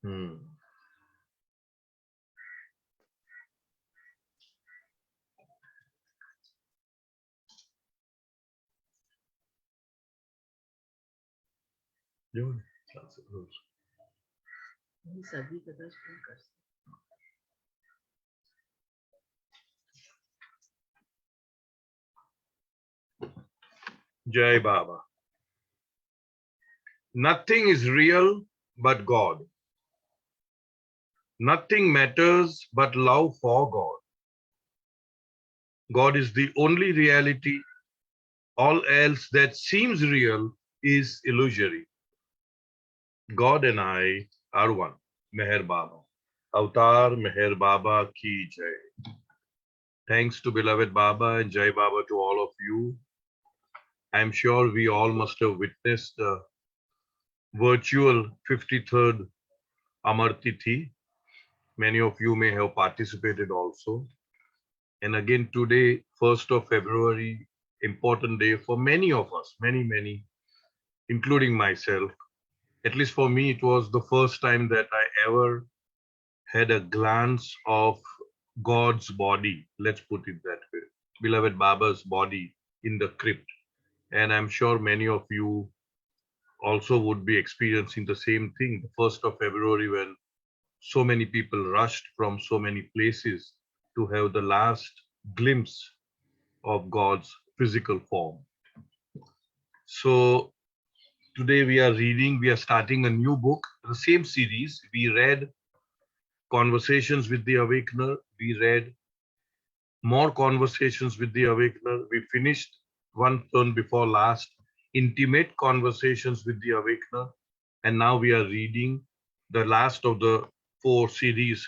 Hmm. Jai Baba. Nothing is real but God. Nothing matters but love for God. God is the only reality. All else that seems real is illusory. God and I are one. Meher Baba. Avatar Meher Baba ki Jai. Thanks to beloved Baba and Jai Baba to all of you. I'm sure we all must have witnessed the virtual 53rd Amar Tithi. Many of you may have participated also. And again, today, 1st of February, important day for many of us, many, including myself. At least for me, it was the first time that I ever had a glance of God's body, let's put it that way, beloved Baba's body in the crypt. And I'm sure many of you also would be experiencing the same thing, the 1st of February, when so many people rushed from so many places to have the last glimpse of God's physical form. So today we are starting a new book, the same series. We read Conversations with the Awakener. We read more Conversations with the Awakener. We finished one turn before last, Intimate Conversations with the Awakener. And now we are reading the last of the 4 series,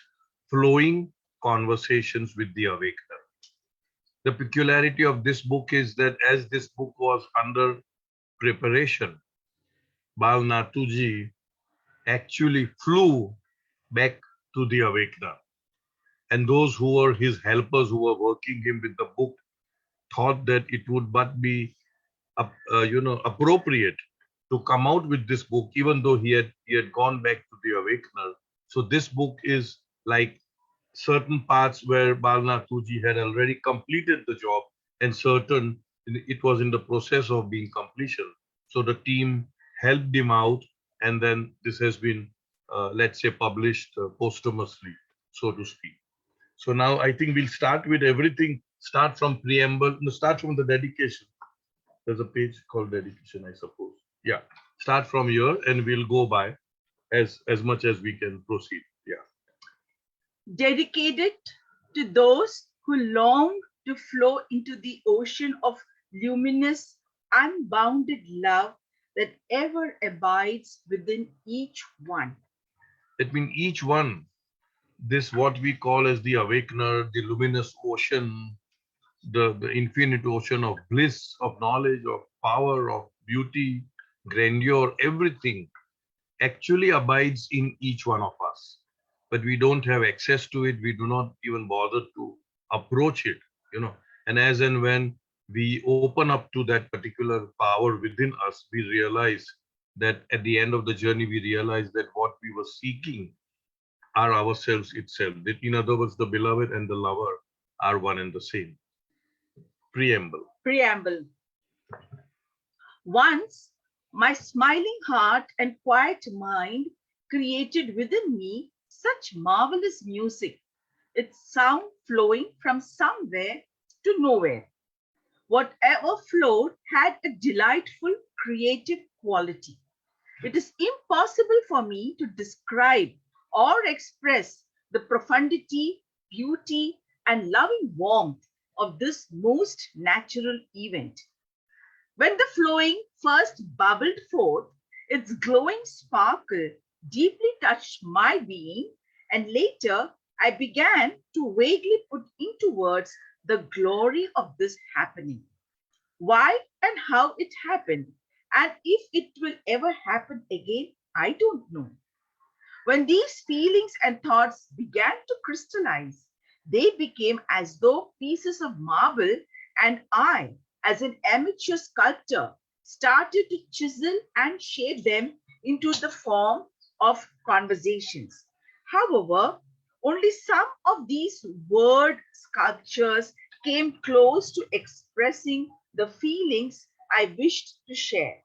Flowing Conversations with the Awakener. The peculiarity of this book is that as this book was under preparation, Bal Natu ji actually flew back to the Awakener. And those who were his helpers, who were working him with the book, thought that it would but be appropriate to come out with this book, even though he had gone back to the Awakener. So this book is like certain parts where Bal Natuji had already completed the job, and certain it was in the process of being completion. So the team helped him out, and then this has been, let's say, published posthumously, so to speak. So now I think we'll start with everything. Start from preamble. No, start from the dedication. There's a page called dedication, I suppose. Yeah. Start from here, and we'll go by as much as we can proceed. Yeah. Dedicated to those who long to flow into the ocean of luminous, unbounded love that ever abides within each one. It means each one, this what we call as the awakener, the luminous ocean, the infinite ocean of bliss, of knowledge, of power, of beauty, grandeur, everything actually abides in each one of us. But we don't have access to it. We do not even bother to approach it, And as and when we open up to that particular power within us, we realize that at the end of the journey, we realize that what we were seeking are ourselves itself. That, in other words, the beloved and the lover are one and the same. Preamble. Once, my smiling heart and quiet mind created within me such marvelous music, its sound flowing from somewhere to nowhere. Whatever flowed had a delightful creative quality. It is impossible for me to describe or express the profundity, beauty, and loving warmth of this most natural event. When the flowing first bubbled forth, its glowing sparkle deeply touched my being, and later I began to vaguely put into words the glory of this happening. Why and how it happened, and if it will ever happen again, I don't know. When these feelings and thoughts began to crystallize, they became as though pieces of marble, and I, as an amateur sculptor, started to chisel and shape them into the form of conversations. However, only some of these word sculptures came close to expressing the feelings I wished to share.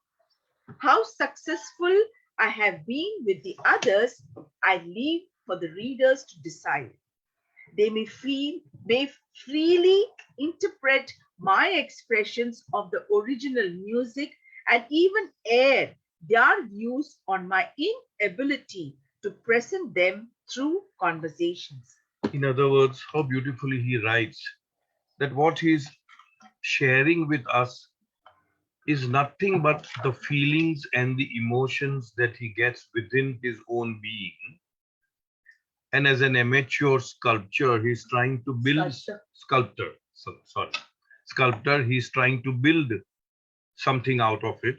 How successful I have been with the others, I leave for the readers to decide. They may freely interpret my expressions of the original music and even air their views on my inability to present them through conversations. In other words, how beautifully he writes that what he's sharing with us is nothing but the feelings and the emotions that he gets within his own being. And as an amateur sculptor, he's trying to build sculptor, he's trying to build something out of it.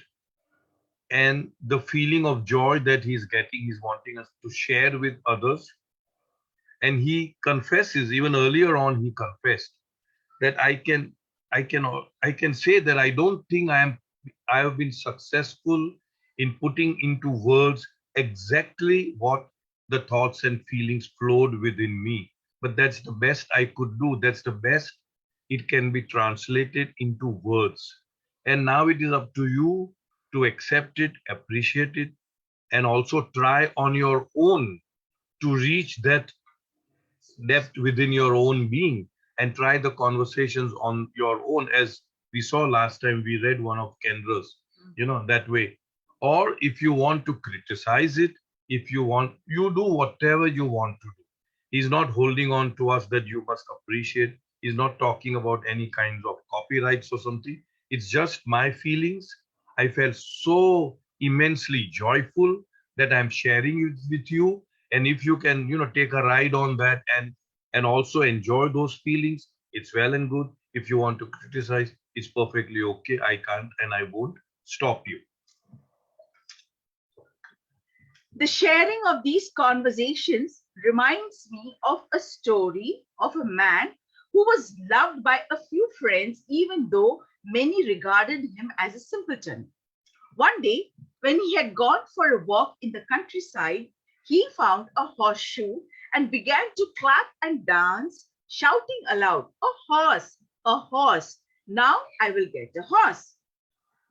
And the feeling of joy that he's getting, he's wanting us to share with others. And he confesses, even earlier on, he confessed that I can say that I don't think I have been successful in putting into words exactly what the thoughts and feelings flowed within me. But that's the best I could do. That's the best it can be translated into words. And now it is up to you to accept it, appreciate it, and also try on your own to reach that depth within your own being and try the conversations on your own, as we saw last time we read one of Kendra's, that way. Or if you want to criticize it, if you want, you do whatever you want to do. He's not holding on to us that you must appreciate. He's not talking about any kinds of copyrights or something. It's just my feelings. I felt so immensely joyful that I'm sharing it with you. And if you can, take a ride on that and also enjoy those feelings, it's well and good. If you want to criticize, it's perfectly okay. I can't and I won't stop you. The sharing of these conversations reminds me of a story of a man who was loved by a few friends, even though many regarded him as a simpleton. One day, when he had gone for a walk in the countryside, he found a horseshoe and began to clap and dance, shouting aloud, "A horse, a horse! Now I will get a horse."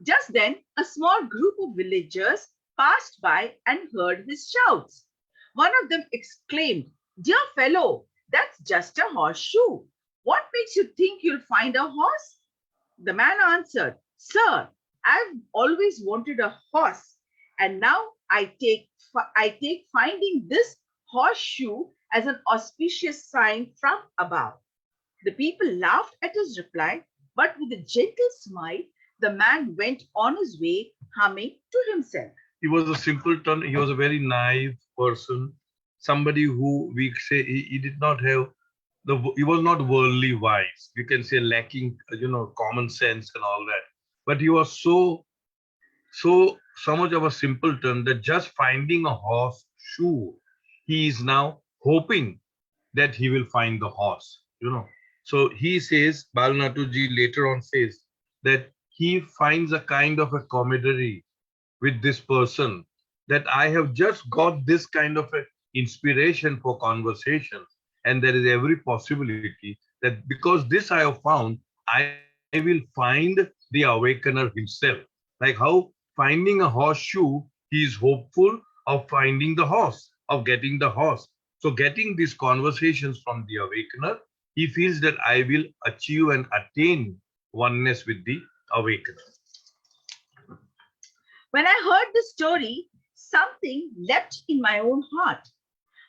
Just then, a small group of villagers passed by and heard his shouts. One of them exclaimed, "Dear fellow, that's just a horseshoe. What makes you think you'll find a horse?" The man answered, "Sir, I've always wanted a horse, and now I take finding this horseshoe as an auspicious sign from above." The people laughed at his reply, but with a gentle smile, the man went on his way, humming to himself. He was a simpleton. He was a very naive person, somebody who we say he did not have he was not worldly wise. You can say lacking, common sense and all that. But he was so much of a simpleton that just finding a horse shoe, he is now hoping that he will find the horse. So he says, Bal Natu ji later on says that he finds a kind of a camaraderie with this person, that I have just got this kind of a inspiration for conversation, and there is every possibility that because this I have found, I will find the awakener himself. Like how finding a horseshoe, he is hopeful of finding the horse, of getting the horse. So getting these conversations from the awakener, he feels that I will achieve and attain oneness with the awakener. When I heard the story, something leapt in my own heart.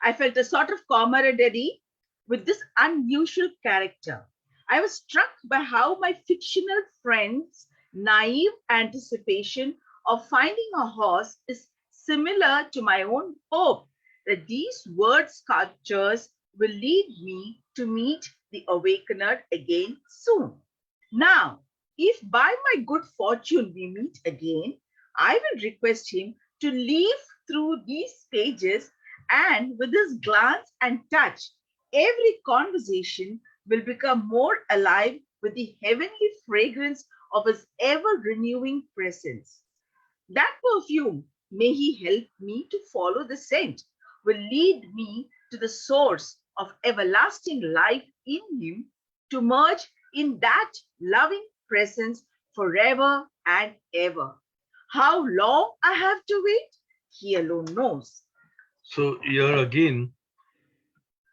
I felt a sort of camaraderie with this unusual character. I was struck by how my fictional friend's naive anticipation of finding a horse is similar to my own hope that these word sculptures will lead me to meet the awakener again soon. Now, if by my good fortune we meet again, I will request him to leaf through these pages, and with his glance and touch, every conversation will become more alive with the heavenly fragrance of his ever renewing presence. That perfume May he help me to follow the scent, will lead me to the source of everlasting life in him, to merge in that loving presence forever and ever. How long I have to wait, he alone knows. So here again,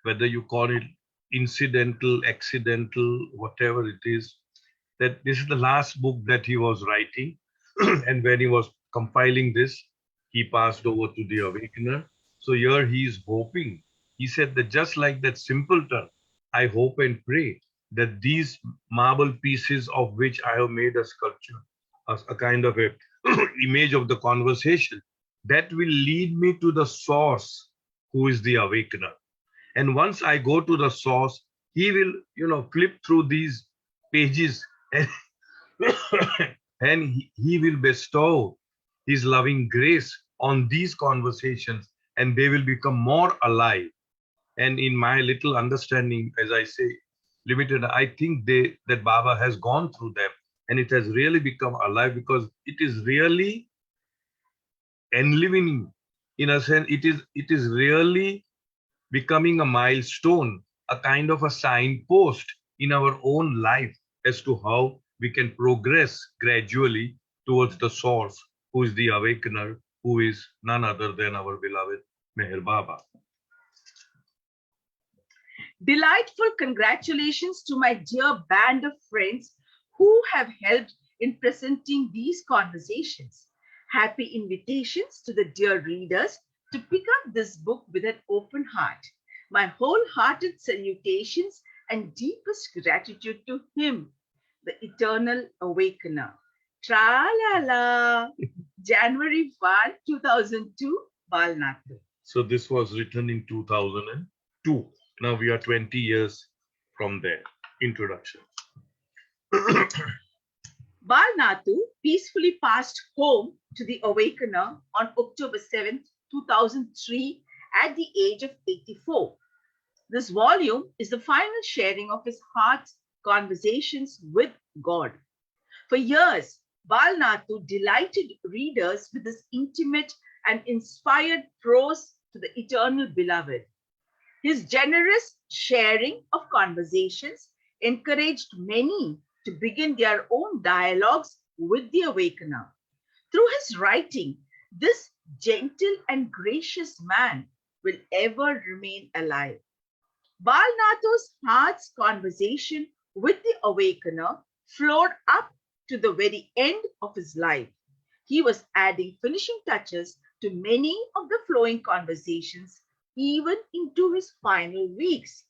whether you call it incidental, accidental, whatever it is, that this is the last book that he was writing. And when he was compiling this, he passed over to the Awakener. So here he is hoping. He said that just like that simpleton, I hope and pray that these marble pieces of which I have made a sculpture, a kind of a image of the conversation, that will lead me to the source who is the Awakener. And once I go to the source, he will, flip through these pages and, and he will bestow his loving grace on these conversations, and they will become more alive. And in my little understanding, as I say, limited, I think that Baba has gone through them and it has really become alive, because it is really enlivening. In a sense, it is really becoming a milestone, a kind of a signpost in our own life as to how we can progress gradually towards the source, who is the Awakener, who is none other than our beloved Meher Baba. Delightful congratulations to my dear band of friends who have helped in presenting these conversations. Happy invitations to the dear readers to pick up this book with an open heart. My wholehearted salutations and deepest gratitude to him, the Eternal Awakener. Tra-la-la. January 1, 2002, Bal Natu. So this was written in 2002. Now we are 20 years from there. Introduction. Bal Natu peacefully passed home to the Awakener on October 7th, 2003, at the age of 84. This volume is the final sharing of his heart's conversations with God. For years, Bal Natu delighted readers with his intimate and inspired prose to the eternal beloved. His generous sharing of conversations encouraged many to begin their own dialogues with the Awakener. Through his writing, this gentle and gracious man will ever remain alive. Bal Natu's heart's conversation with the Awakener flowed up to the very end of his life. He was adding finishing touches to many of the flowing conversations, even into his final weeks.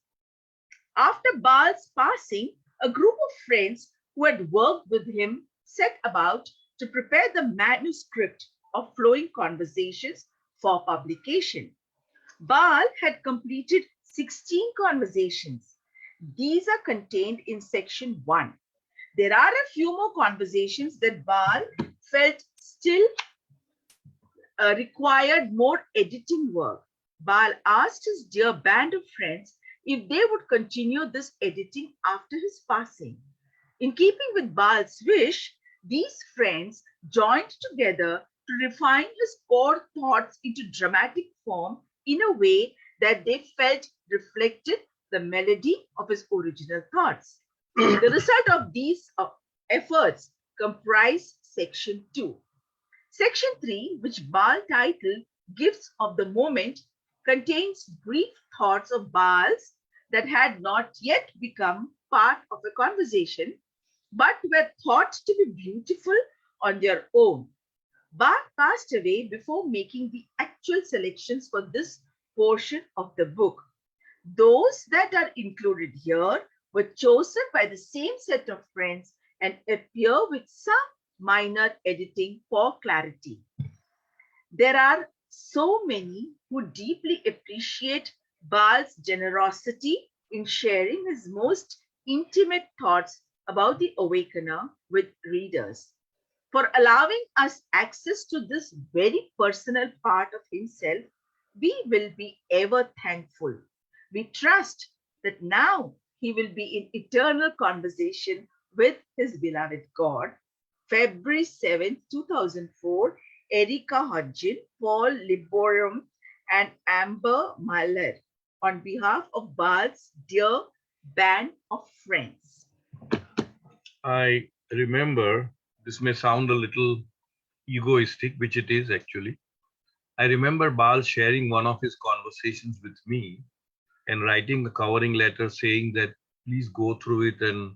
After Bal's passing, a group of friends who had worked with him set about to prepare the manuscript of flowing conversations for publication. Bal had completed 16 conversations. These are contained in section 1. There are a few more conversations that Bal felt still required more editing work. Bal asked his dear band of friends if they would continue this editing after his passing. In keeping with Bal's wish, these friends joined together to refine his core thoughts into dramatic form in a way that they felt reflected the melody of his original thoughts. The result of these efforts comprise section 2. Section 3, which Bal titled Gifts of the Moment, contains brief thoughts of Bal's that had not yet become part of a conversation, but were thought to be beautiful on their own. Bal passed away before making the actual selections for this portion of the book. Those that are included here were chosen by the same set of friends and appear with some minor editing for clarity. There are so many who deeply appreciate Bal's generosity in sharing his most intimate thoughts about the Awakener with readers, for allowing us access to this very personal part of himself. We will be ever thankful. We trust that now he will be in eternal conversation with his beloved God. February 7th, 2004, Erika Hodgin, Paul Liborum, and Amber Mahler on behalf of Bal's dear band of friends. I remember, this may sound a little egoistic, which it is actually. I remember Bal sharing one of his conversations with me and writing a covering letter saying that please go through it and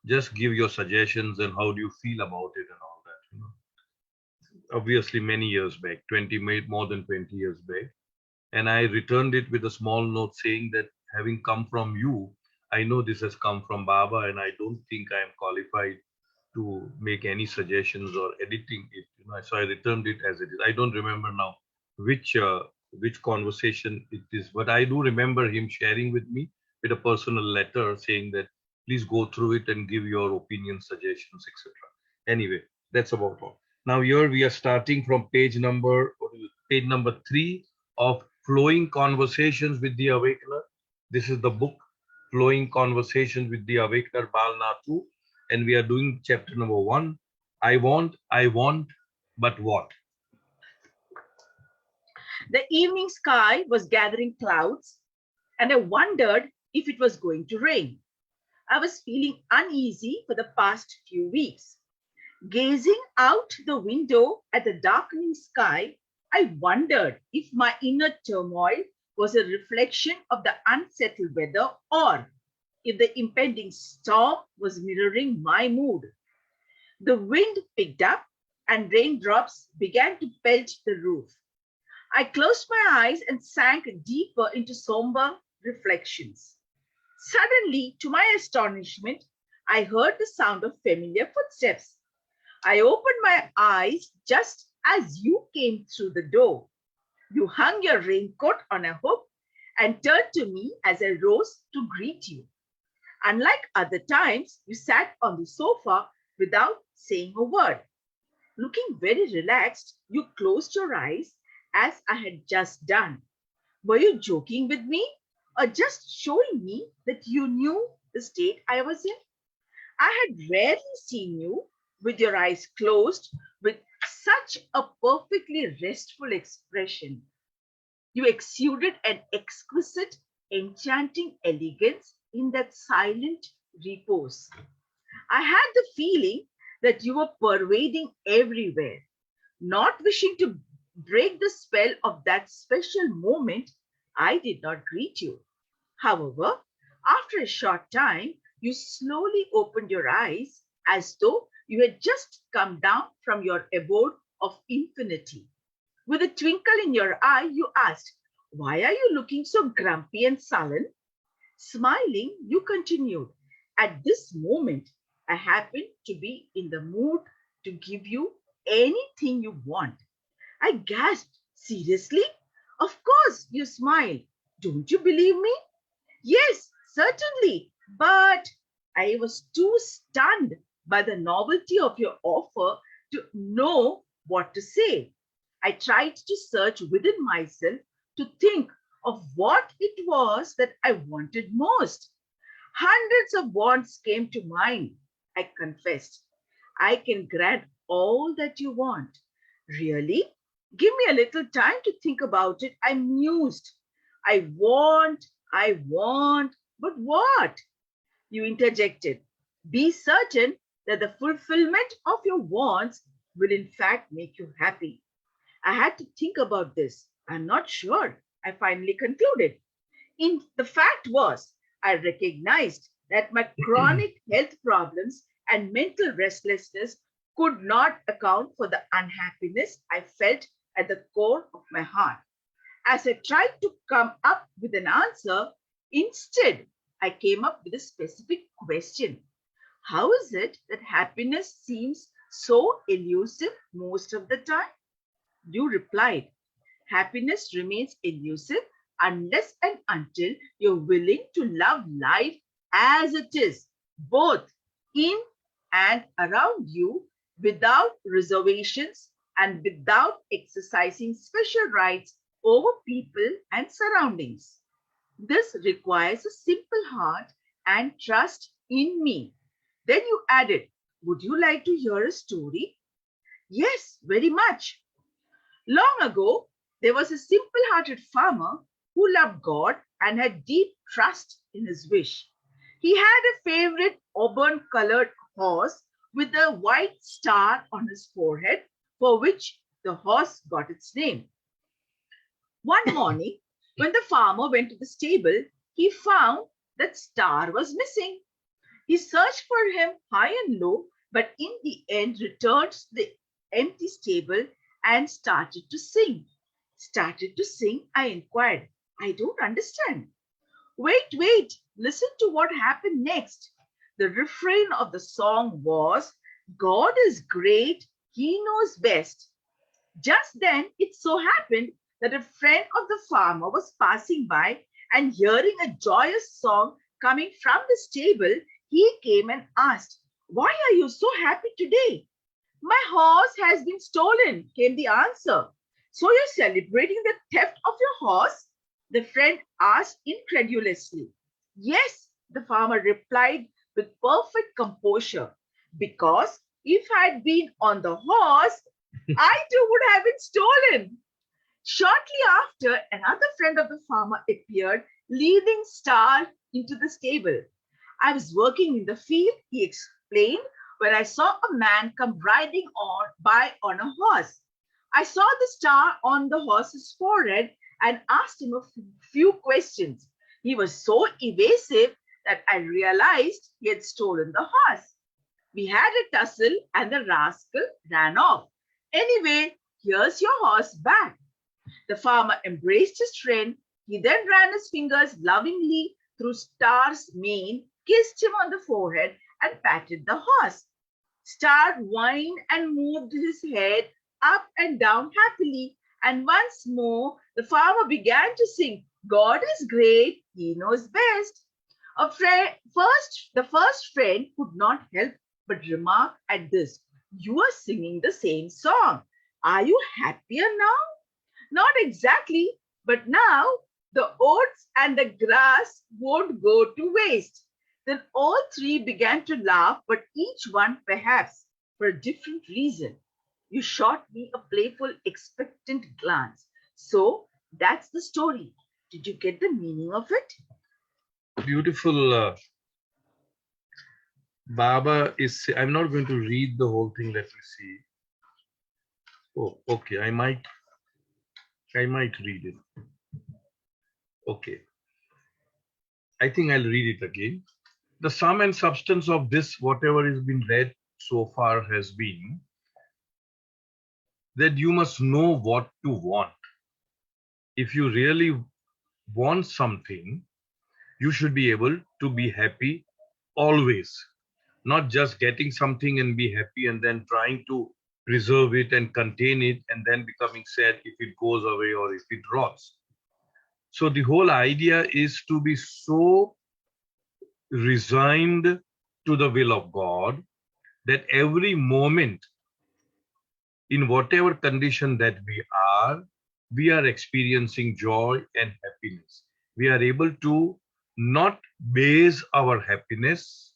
just give your suggestions and how do you feel about it and all that. Obviously, many years back, 20, more than 20 years back. And I returned it with a small note saying that having come from you, I know this has come from Baba and I don't think I am qualified to make any suggestions or editing it. So I returned it as it is. I don't remember now which conversation it is, but I do remember him sharing with me with a personal letter saying that please go through it and give your opinions, suggestions, etc. Anyway, that's about all. Now here we are starting from page number 3 of Flowing Conversations with the Awakener. This is the book Flowing Conversations with the Awakener, Bal Natu, and we are doing chapter number 1. I want, but what? The evening sky was gathering clouds, and I wondered if it was going to rain. I was feeling uneasy for the past few weeks. Gazing out the window at the darkening sky, I wondered if my inner turmoil was a reflection of the unsettled weather or if the impending storm was mirroring my mood. The wind picked up and raindrops began to pelt the roof. I closed my eyes and sank deeper into somber reflections. Suddenly, to my astonishment, I heard the sound of familiar footsteps. I opened my eyes just as you came through the door. You hung your raincoat on a hook and turned to me as I rose to greet you. Unlike other times, you sat on the sofa without saying a word. Looking very relaxed, you closed your eyes as I had just done. Were you joking with me or just showing me that you knew the state I was in? I had rarely seen you with your eyes closed with such a perfectly restful expression. You exuded an exquisite, enchanting elegance in that silent repose. I had the feeling that you were pervading everywhere, not wishing to break the spell of that special moment. I did not greet you. However, after a short time, you slowly opened your eyes as though you had just come down from your abode of infinity. With a twinkle in your eye, you asked, "Why are you looking so grumpy and sullen?" Smiling, you continued, "At this moment, I happen to be in the mood to give you anything you want." I gasped, "Seriously?" "Of course," you smiled. "Don't you believe me?" "Yes, certainly, but..." I was too stunned by the novelty of your offer to know what to say. I tried to search within myself to think of what it was that I wanted most. Hundreds of wants came to mind, I confessed. "I can grant all that you want." "Really?" "Give me a little time to think about it," I mused. I want, but what?" You interjected. "Be certain that the fulfillment of your wants will in fact make you happy." I had to think about this. "I'm not sure," I finally concluded. The fact was, I recognized that my chronic health problems and mental restlessness could not account for the unhappiness I felt at the core of my heart. As I tried to come up with an answer, instead, I came up with a specific question. How is it that happiness seems so elusive most of the time? You replied, "Happiness remains elusive unless and until you're willing to love life as it is, both in and around you, without reservations and without exercising special rights over people and surroundings. This requires a simple heart and trust in me." Then you added, "Would you like to hear a story?" "Yes, very much." Long ago, there was a simple hearted farmer who loved God and had deep trust in his wish. He had a favorite auburn colored horse with a white star on his forehead, for which the horse got its name. One morning, when the farmer went to the stable, he found that star was missing. He searched for him high and low, but in the end returned to the empty stable and started to sing. Started to sing, I inquired. I don't understand. Wait, listen to what happened next. The refrain of the song was, God is great, he knows best. Just then, it so happened that a friend of the farmer was passing by and hearing a joyous song coming from the stable, he came and asked, Why are you so happy today? My horse has been stolen, came the answer. So you're celebrating the theft of your horse? The friend asked incredulously. Yes, the farmer replied with perfect composure, because if I had been on the horse, I too would have been stolen. Shortly after, another friend of the farmer appeared, leading Star into the stable. I was working in the field, he explained, when I saw a man come riding on by on a horse. I saw the star on the horse's forehead and asked him a few questions. He was so evasive that I realized he had stolen the horse. We had a tussle and the rascal ran off. Anyway, here's your horse back. The farmer embraced his friend. He then ran his fingers lovingly through Star's mane, kissed him on the forehead, and patted the horse. Star whined and moved his head up and down happily. And once more, the farmer began to sing, God is great, he knows best. The first friend could not help but remark at this. You are singing the same song. Are you happier now? Not exactly, but now the oats and the grass won't go to waste. Then all three began to laugh, but each one perhaps for a different reason. You shot me a playful, expectant glance. So that's the story. Did you get the meaning of it? Beautiful. Baba is. I'm not going to read the whole thing. Let me see. Oh, okay. I might read it. Okay. I think I'll read it again. The sum and substance of this, whatever has been read so far, has been that you must know what to want. If you really want something, you should be able to be happy always, not just getting something and be happy and then trying to preserve it and contain it and then becoming sad if it goes away or if it rots. So the whole idea is to be so resigned to the will of God that every moment, in whatever condition that we are experiencing joy and happiness. We are able to not base our happiness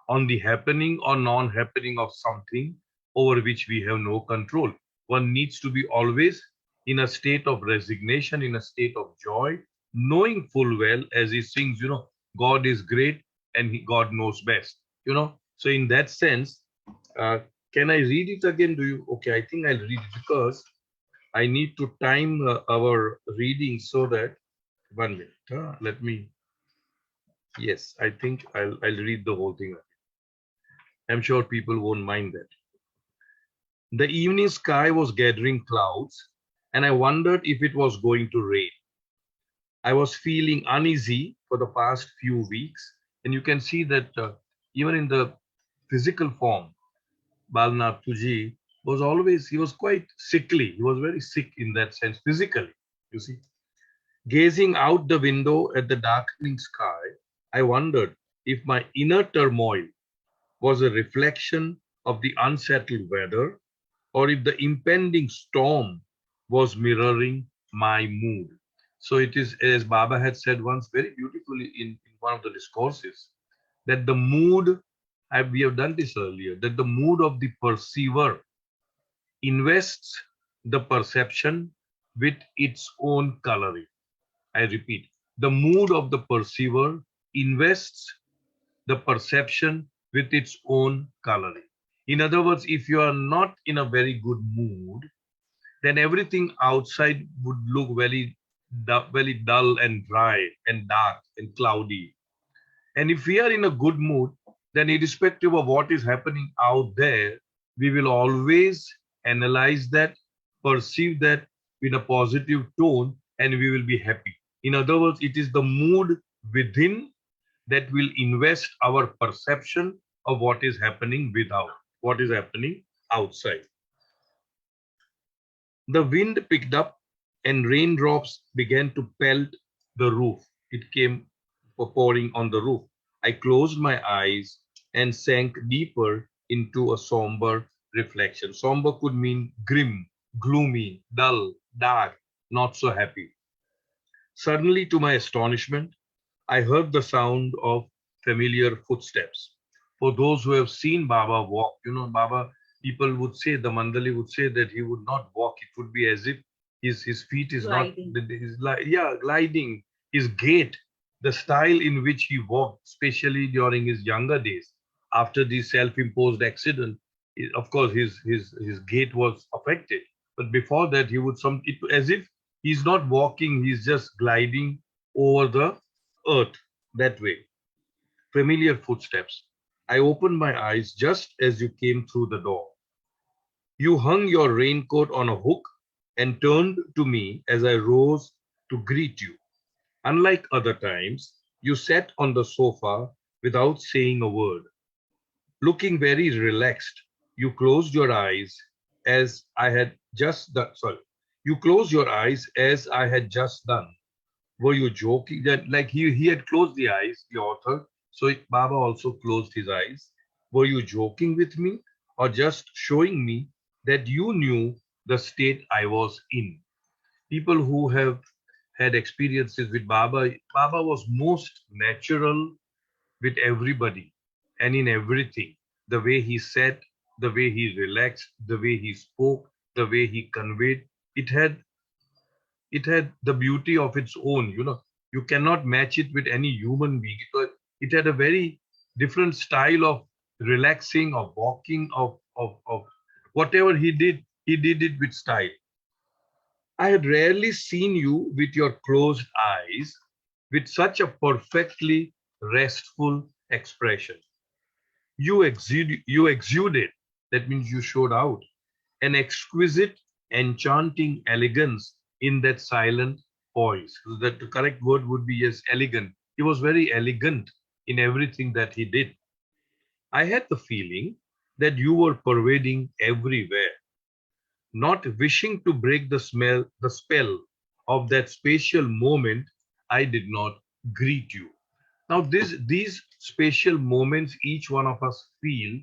on the happening or non-happening of something over which we have no control. One needs to be always in a state of resignation, in a state of joy, knowing full well, as he sings, God is great and God knows best. So in that sense, uh, can I read it again? Do you? Okay, I think I'll read it because I need to time our reading so that 1 minute. Let me. Yes, I think I'll read the whole thing. I'm sure people won't mind that. The evening sky was gathering clouds, and I wondered if it was going to rain. I was feeling uneasy for the past few weeks, and you can see that even in the physical form, Bal Natu he was quite sickly. He was very sick in that sense, physically, you see. Gazing out the window at the darkening sky, I wondered if my inner turmoil was a reflection of the unsettled weather or if the impending storm was mirroring my mood. So it is, as Baba had said once very beautifully in one of the discourses, that the mood, we have done this earlier, that the mood of the perceiver invests the perception with its own coloring. I repeat, the mood of the perceiver invests the perception with its own coloring. In other words, if you are not in a very good mood, then everything outside would look very dull and dry and dark and cloudy. And if we are in a good mood, then irrespective of what is happening out there, we will always analyze that, perceive that with a positive tone, and we will be happy. In other words, it is the mood within that will invest our perception of what is happening without, what is happening outside. The wind picked up and raindrops began to pelt the roof. It came pouring on the roof. I closed my eyes and sank deeper into a somber reflection. Somber could mean grim, gloomy, dull, dark, not so happy. Suddenly, to my astonishment, I heard the sound of familiar footsteps. For those who have seen Baba walk, Baba, people would say, the Mandali would say that he would not walk. It would be as if his feet is not, Gliding. gliding. His gait, the style in which he walked, especially during his younger days, after the self-imposed accident, of course, his gait was affected. But before that, he would as if he's not walking, he's just gliding over the earth that way. Familiar footsteps. I opened my eyes just as you came through the door. You hung your raincoat on a hook and turned to me as I rose to greet you. Unlike other times, you sat on the sofa without saying a word. Looking very relaxed, you closed your eyes as I had just done. Sorry. You closed your eyes as I had just done. Were you joking? That like he had closed the eyes, the author. So Baba also closed his eyes. Were you joking with me or just showing me that you knew the state I was in? People who have had experiences with Baba, Baba was most natural with everybody and in everything. The way he sat, the way he relaxed, the way he spoke, the way he conveyed, it had it had the beauty of its own. You cannot match it with any human being. It had a very different style of relaxing, of walking, of whatever he did it with style. I had rarely seen you with your closed eyes with such a perfectly restful expression. You exuded, that means you showed out, an exquisite, enchanting elegance in that silent voice. So that the correct word would be yes, elegant. He was very elegant in everything that he did. I had the feeling that you were pervading everywhere, not wishing to break the spell of that spatial moment. I did not greet you. Now, these spatial moments, each one of us feel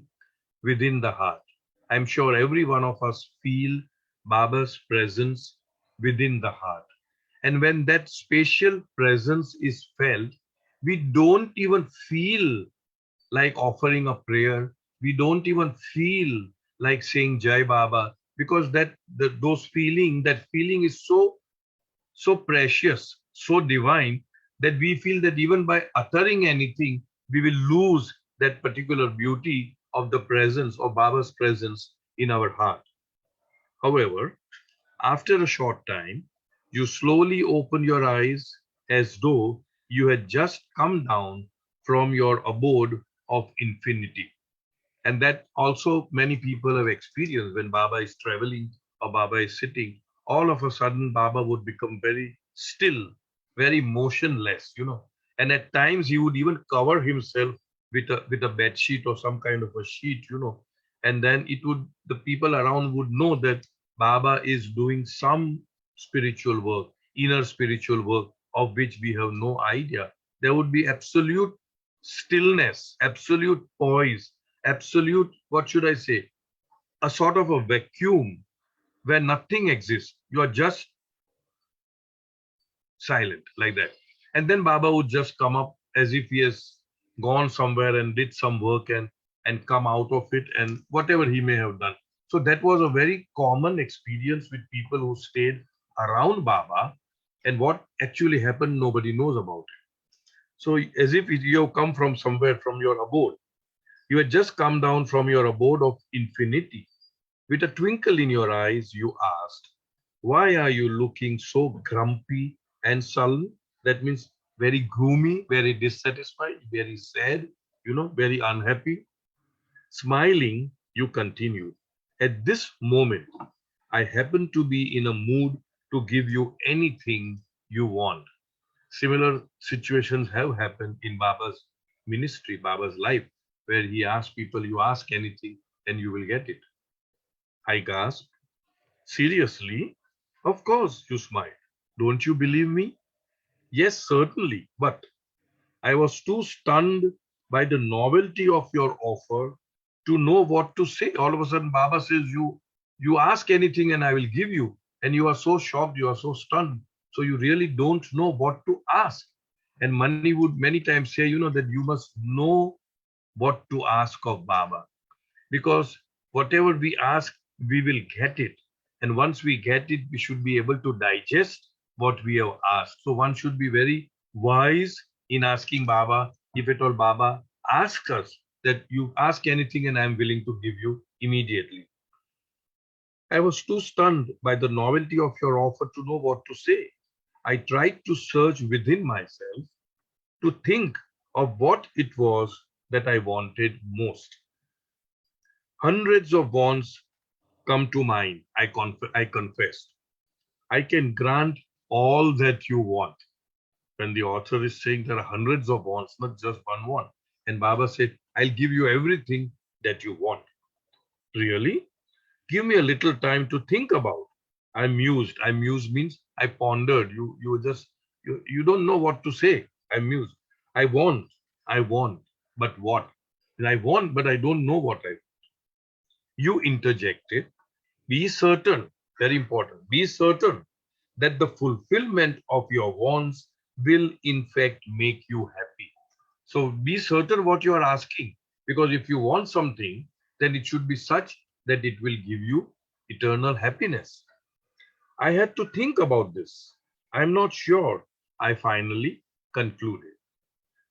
within the heart. I'm sure every one of us feel Baba's presence within the heart. And when that spatial presence is felt, we don't even feel like offering a prayer. We don't even feel like saying Jai Baba because that feeling is so precious, so divine that we feel that even by uttering anything, we will lose that particular beauty of the presence of Baba's presence in our heart. However, after a short time, you slowly open your eyes as though you had just come down from your abode of infinity. And that also many people have experienced when Baba is traveling or Baba is sitting. All of a sudden, Baba would become very still, very motionless. And at times, he would even cover himself with a bed sheet or some kind of a sheet. And then the people around would know that Baba is doing some spiritual work, inner spiritual work, of which we have no idea. There would be absolute stillness, absolute poise, absolute, what should I say, a sort of a vacuum where nothing exists. You are just silent like that. And then Baba would just come up as if he has gone somewhere and did some work and come out of it and whatever he may have done. So that was a very common experience with people who stayed around Baba. And what actually happened, nobody knows about it. So as if you have come from somewhere, from your abode. You had just come down from your abode of infinity. With a twinkle in your eyes, you asked, why are you looking so grumpy and sullen? That means very gloomy, very dissatisfied, very sad, very unhappy. Smiling, you continued. At this moment, I happen to be in a mood to give you anything you want. Similar situations have happened in Baba's ministry, Baba's life, where he asked people, you ask anything and you will get it. I gasped, seriously? Of course, you smiled. Don't you believe me? Yes, certainly. But I was too stunned by the novelty of your offer to know what to say. All of a sudden, Baba says, you ask anything and I will give you. And you are so shocked, you are so stunned. So you really don't know what to ask. And Mani would many times say, that you must know what to ask of Baba. Because whatever we ask, we will get it. And once we get it, we should be able to digest what we have asked. So one should be very wise in asking Baba, if at all Baba asks us that you ask anything and I'm willing to give you immediately. I was too stunned by the novelty of your offer to know what to say. I tried to search within myself to think of what it was that I wanted most. Hundreds of wants come to mind, I confessed. I can grant all that you want. When the author is saying there are hundreds of wants, not just one want. And Baba said, I'll give you everything that you want. Really? Give me a little time to think about. I mused. I mused means I pondered. You don't know what to say. I mused. I want, but what? And I want, but I don't know what I. You interjected. Be certain, very important, be certain that the fulfillment of your wants will in fact make you happy. So be certain what you are asking, because if you want something, then it should be such that it will give you eternal happiness. I had to think about this. I'm not sure, I finally concluded.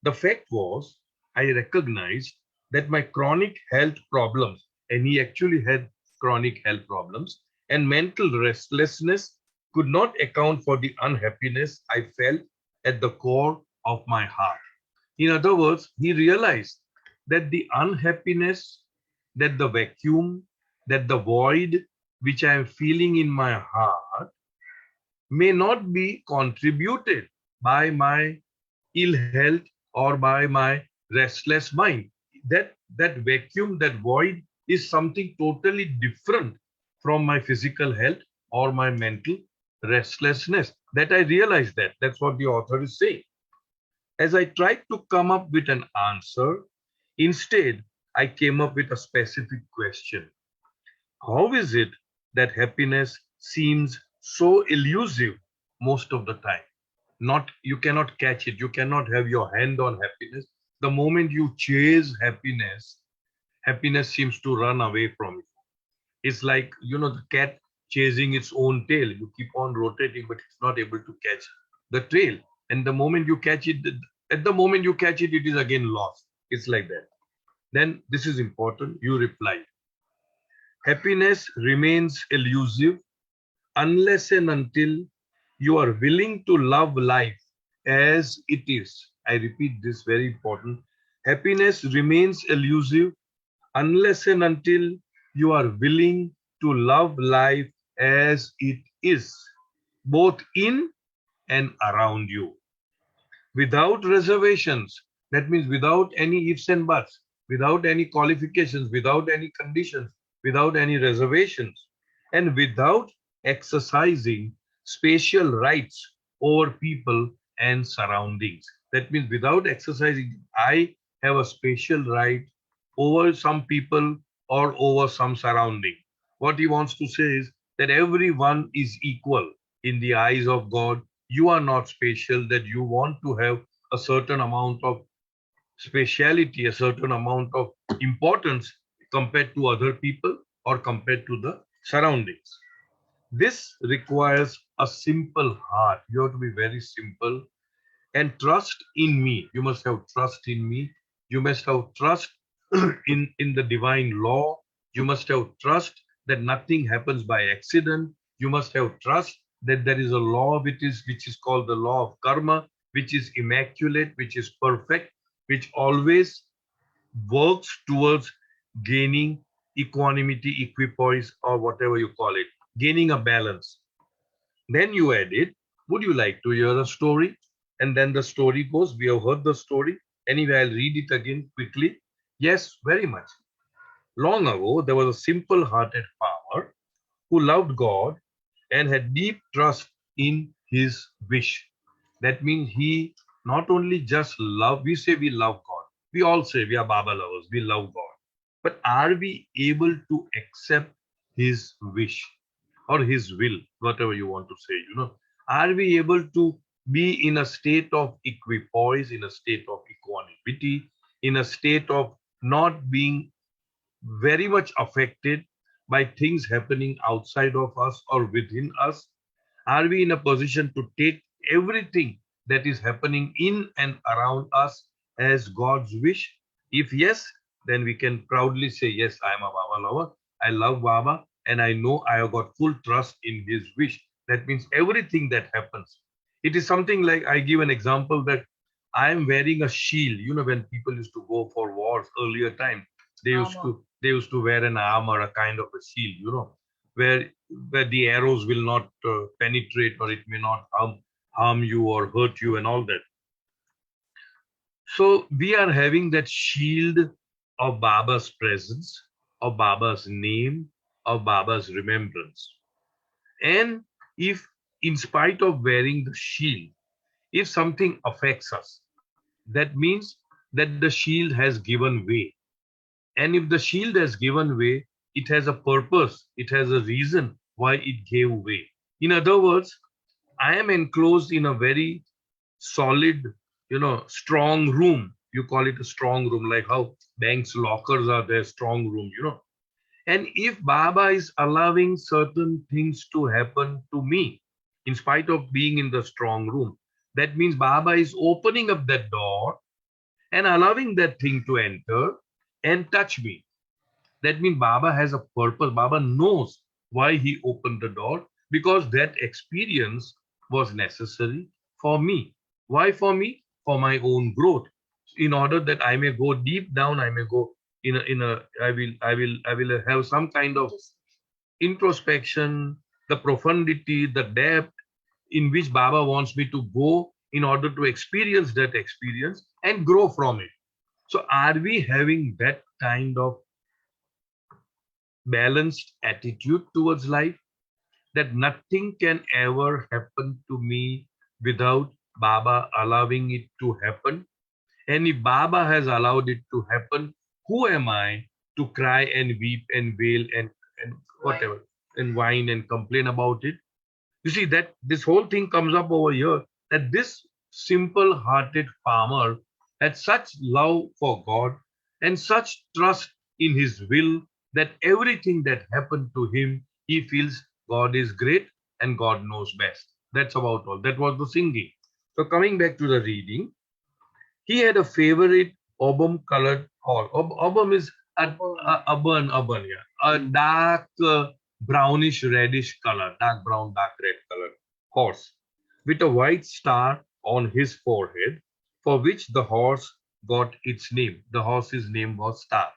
The fact was, I recognized that my chronic health problems, and he actually had chronic health problems, and mental restlessness could not account for the unhappiness I felt at the core of my heart. In other words, he realized that the unhappiness, that the vacuum, that the void which I am feeling in my heart may not be contributed by my ill health or by my restless mind. That vacuum, that void is something totally different from my physical health or my mental restlessness. That I realize that. That's what the author is saying. As I tried to come up with an answer, instead I came up with a specific question. How is it that happiness seems so elusive most of the time? Not, you cannot catch it, you cannot have your hand on happiness. The moment you chase happiness, happiness seems to run away from you. It's like, the cat chasing its own tail. You keep on rotating, but it's not able to catch the trail. And the moment you catch it, at the moment you catch it, it is again lost. It's like that. Then this is important. You reply, happiness remains elusive unless and until you are willing to love life as it is. I repeat this, very important. Happiness remains elusive unless and until you are willing to love life as it is, both in and around you, without reservations. That means without any ifs and buts, without any qualifications, without any conditions, without any reservations, and without exercising spatial rights over people and surroundings. That means without exercising, I have a spatial right over some people or over some surrounding. What he wants to say is that everyone is equal in the eyes of God. You are not special, that you want to have a certain amount of speciality, a certain amount of importance compared to other people or compared to the surroundings. This requires a simple heart. You have to be very simple and trust in me. You must have trust in me. You must have trust in the divine law. You must have trust that nothing happens by accident. You must have trust that there is a law which is called the law of karma, which is immaculate, which is perfect, which always works towards gaining equanimity, equipoise, or whatever you call it, gaining a balance. Then you add it, would you like to hear a story? And then the story goes, we have heard the story. Anyway, I'll read it again quickly. Yes, very much. Long ago, there was a simple hearted farmer who loved God and had deep trust in his wish. That means he not only just love, we say we love God. We all say we are Baba lovers, we love God. But are we able to accept his wish or his will, whatever you want to say? Are we able to be in a state of equipoise, in a state of equanimity, in a state of not being very much affected by things happening outside of us or within us? Are we in a position to take everything that is happening in and around us as God's wish? If yes, then we can proudly say, yes, I am a Baba lover. I love Baba and I know I have got full trust in his wish. That means everything that happens. It is something like, I give an example that I am wearing a shield. When people used to go for wars earlier time, they used Armor. to they used to wear an armor, a kind of a shield, where the arrows will not penetrate, or it may not harm you or hurt you and all that. So we are having that shield of Baba's presence, of Baba's name, of Baba's remembrance. And if, in spite of wearing the shield, if something affects us, that means that the shield has given way. And if the shield has given way, it has a purpose, it has a reason why it gave way. In other words, I am enclosed in a very solid, strong room. You call it a strong room, like how banks' lockers are their strong room. And if Baba is allowing certain things to happen to me, in spite of being in the strong room, that means Baba is opening up that door and allowing that thing to enter and touch me. That means Baba has a purpose. Baba knows why he opened the door, because that experience was necessary for me. Why for me? For my own growth. In order that I may go deep down, I may go I will have some kind of introspection, the profundity, the depth in which Baba wants me to go in order to experience that experience and grow from it. So are we having that kind of balanced attitude towards life, that nothing can ever happen to me without Baba allowing it to happen? And if Baba has allowed it to happen, who am I to cry and weep and wail and whatever, and whine and complain about it? You see that this whole thing comes up over here, that this simple hearted farmer had such love for God and such trust in his will, that everything that happened to him, he feels God is great and God knows best. That's about all. That was the singing. So coming back to the reading, he had a favorite auburn colored horse. Auburn is auburn, yeah. A dark brownish reddish color, dark brown, dark red colored horse with a white star on his forehead, for which the horse got its name. The horse's name was Star.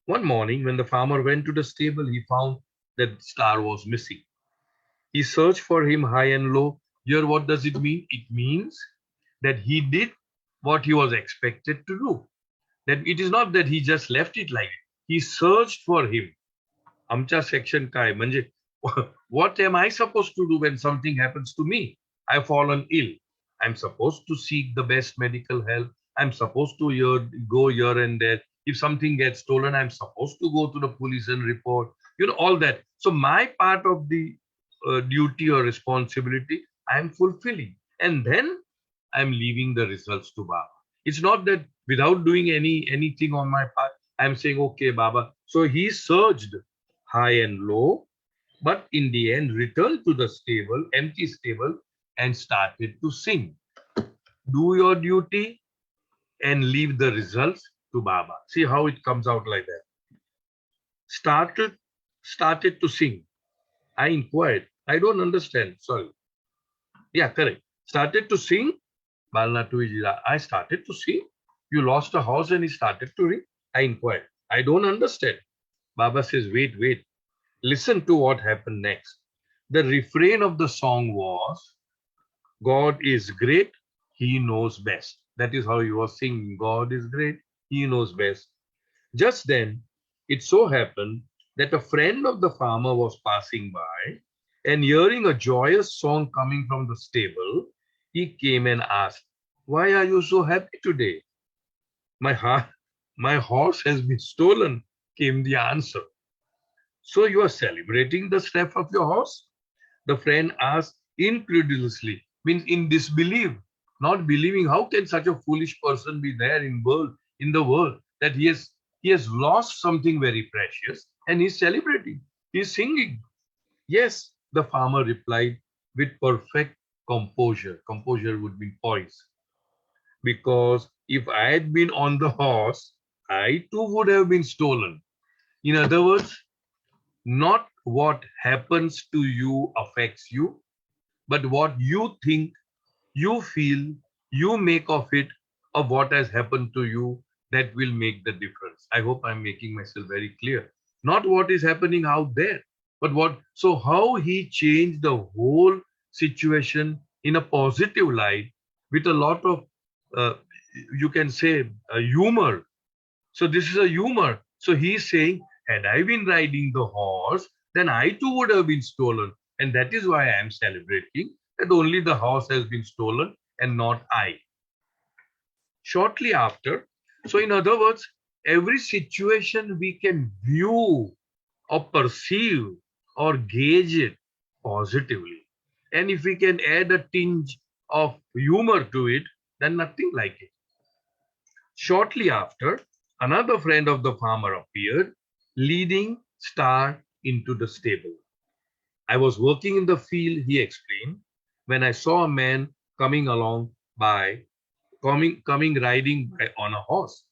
One morning, when the farmer went to the stable, he found that Star was missing. He searched for him high and low. Here, what does it mean? It means that he did what he was expected to do. That it is not that he just left it like it. He searched for him. आमच्या section काय म्हणजे what am I supposed to do when something happens to me? I've fallen ill. I'm supposed to seek the best medical help. I'm supposed to go here and there. If something gets stolen, I'm supposed to go to the police and report. All that. So my part of the duty or responsibility, I'm fulfilling. And then I'm leaving the results to Baba. It's not that without doing anything on my part, I'm saying, okay, Baba. So he searched high and low, but in the end returned to the stable, empty stable, and started to sing. Do your duty and leave the results to Baba. See how it comes out like that. Started, started to sing. I inquired. I don't understand. Sorry. Yeah, correct. Started to sing. Bal Natu is, I started to sing. You lost a horse and he started to ring. I inquired. I don't understand. Baba says, wait, wait. Listen to what happened next. The refrain of the song was, God is great, He knows best. That is how he was singing. God is great, He knows best. Just then, it so happened that a friend of the farmer was passing by, and hearing a joyous song coming from the stable, he came and asked, why are you so happy today? My heart, my horse has been stolen, came the answer. So you are celebrating the theft of your horse? The friend asked incredulously, means in disbelief, not believing. How can such a foolish person be there in the world that he has lost something very precious and he's celebrating, he's singing? Yes, the farmer replied with perfect composure. Composure would be poise. Because if I had been on the horse, I too would have been stolen. In other words, not what happens to you affects you, but what you think, you feel, you make of it, of what has happened to you, that will make the difference. I hope I'm making myself very clear. Not what is happening out there, but what, so how he changed the whole situation in a positive light with a lot of, uh, you can say, humor. So this is a humor. So he's saying, had I been riding the horse, then I too would have been stolen. And that is why I am celebrating that only the horse has been stolen and not I. Shortly after, so in other words, every situation we can view or perceive or gauge it positively. And if we can add a tinge of humor to it, then nothing like it. Shortly after, another friend of the farmer appeared, leading Star into the stable. I was working in the field, he explained, when I saw a man coming along by, coming riding by on a horse.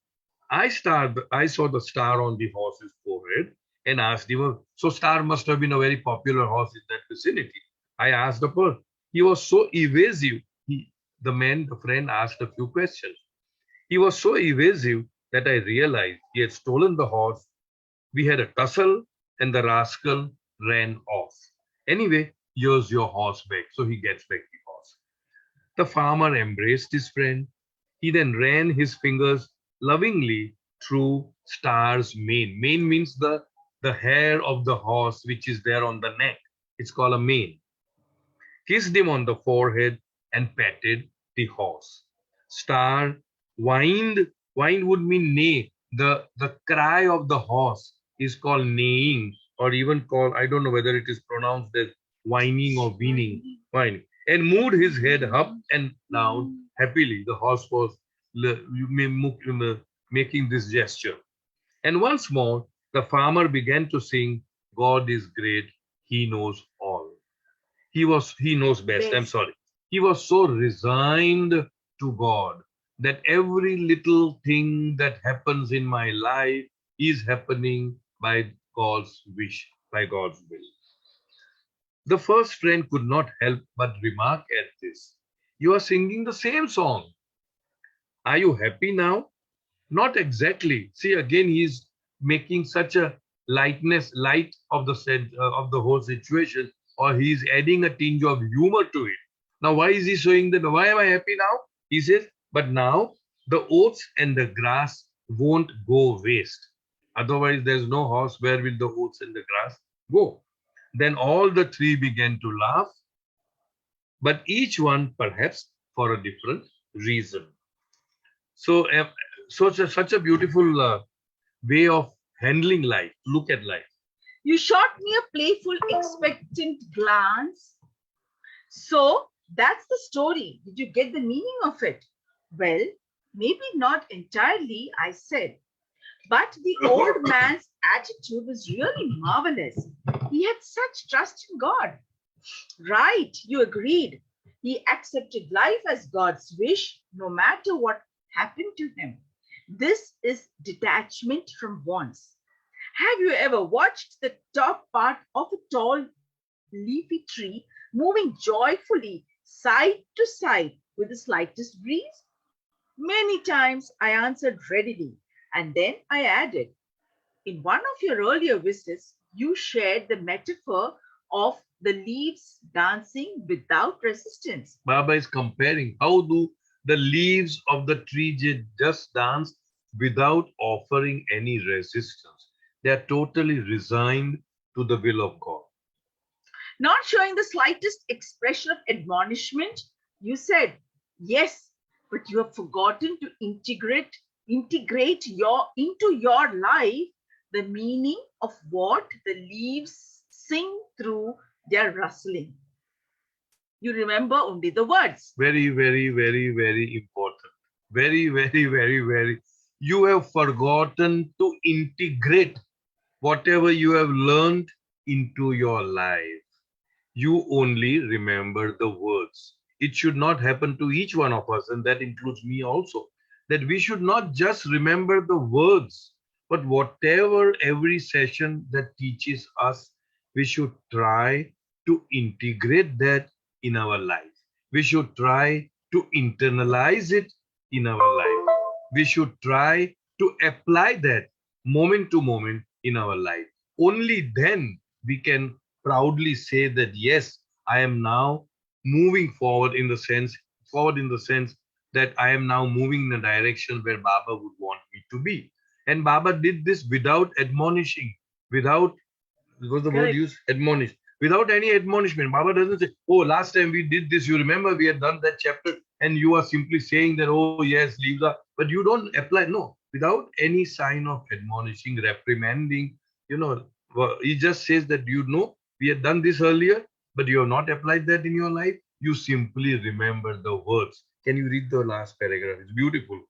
I saw the star on the horse's forehead and asked him, so Star must have been a very popular horse in that vicinity. I asked the person. He was so evasive. The friend asked a few questions. He was so evasive that I realized he had stolen the horse. We had a tussle and the rascal ran off. Anyway, here's your horse back. So he gets back the horse. The farmer embraced his friend. He then ran his fingers lovingly through Star's mane. Mane means the hair of the horse which is there on the neck. It's called a mane. Kissed him on the forehead and patted the horse. Star whined. Whined would mean neigh. The cry of the horse is called neighing, or even called, I don't know whether it is pronounced as whining or weaning. Whining. And moved his head up and down happily. The horse was making this gesture. And once more, the farmer began to sing, God is great, he knows all. He knows best. I'm sorry. He was so resigned to God that every little thing that happens in my life is happening by God's wish, by God's will. The first friend could not help but remark at this. You are singing the same song. Are you happy now? Not exactly. See, again, he's making such a light of of the whole situation, or he's adding a tinge of humor to it. Now, why is he showing that? Why am I happy now? He says, but now the oats and the grass won't go waste. Otherwise, there's no horse. Where will the oats and the grass go? Then all the three began to laugh, but each one perhaps for a different reason. So, such a beautiful way of handling life, look at life. You shot me a playful, expectant glance. So that's the story. Did you get the meaning of it? Well, maybe not entirely, I said. But the old man's attitude was really marvelous. He had such trust in God. Right, you agreed. He accepted life as God's wish, no matter what happened to him. This is detachment from wants. Have you ever watched the top part of a tall leafy tree moving joyfully side to side with the slightest breeze? Many times I answered readily, and then I added, in one of your earlier visits, you shared the metaphor of the leaves dancing without resistance. Baba is comparing how do the leaves of the tree just dance without offering any resistance. They are totally resigned to the will of God. Not showing the slightest expression of admonishment, you said, yes, but you have forgotten to integrate your into your life the meaning of what the leaves sing through their rustling. You remember only the words. Very, very, very, very important. Very, very, very, very. You have forgotten to integrate whatever you have learned into your life. You only remember the words. It should not happen to each one of us, and that includes me also, that we should not just remember the words, but whatever every session that teaches us, we should try to integrate that in our life. We should try to internalize it in our life. We should try to apply that moment to moment in our life. Only then we can proudly say that yes, I am now moving forward in the sense that I am now moving in a direction where Baba would want me to be. And Baba did this without admonishing, without, what was the word Correct. used? Admonish. Without any admonishment. Baba doesn't say, oh, last time we did this, you remember we had done that chapter, and you are simply saying that, oh, yes, leaves are, but you don't apply. No, without any sign of admonishing, reprimanding, he just says that, we had done this earlier, but you have not applied that in your life. You simply remember the words. Can you read the last paragraph? It's beautiful.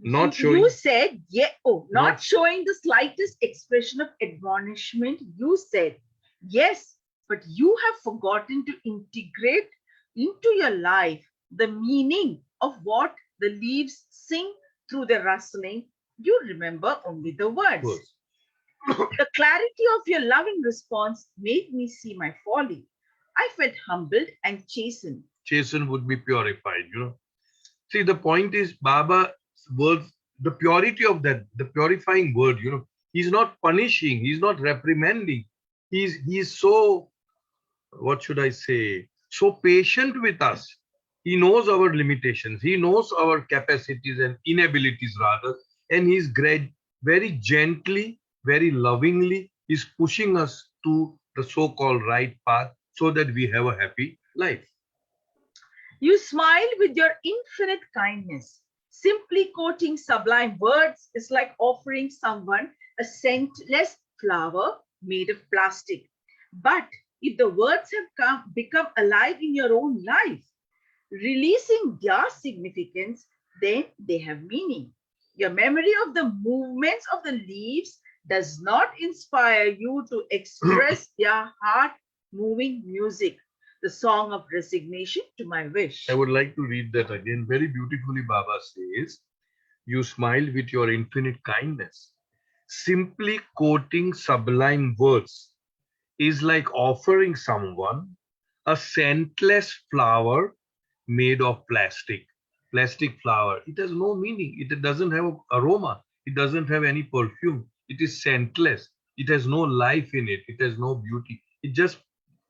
Not You showing, said, yeah, oh, not not showing the slightest expression of admonishment. You said, yes, but you have forgotten to integrate into your life the meaning of what the leaves sing through the rustling. You remember only the words. words. The clarity of your loving response made me see my folly. I felt humbled and chastened. Chasten would be purified. See, the point is Baba's words, the purity of that, the purifying word, he's not punishing, he's not reprimanding. He's so, what should I say, so patient with us. He knows our limitations, he knows our capacities and inabilities rather, and he's very gently, very lovingly, he's pushing us to the so-called right path so that we have a happy life. You smile with your infinite kindness. Simply quoting sublime words is like offering someone a scentless flower made of plastic. But if the words have become alive in your own life, releasing their significance, then they have meaning. Your memory of the movements of the leaves does not inspire you to express their heart moving music, the song of resignation to my wish. I would like to read that again. Very beautifully, Baba says, you smile with your infinite kindness. Simply quoting sublime words is like offering someone a scentless flower made of plastic. Plastic flower. It has no meaning. It doesn't have aroma. It doesn't have any perfume. It is scentless. It has no life in it. It has no beauty. It's just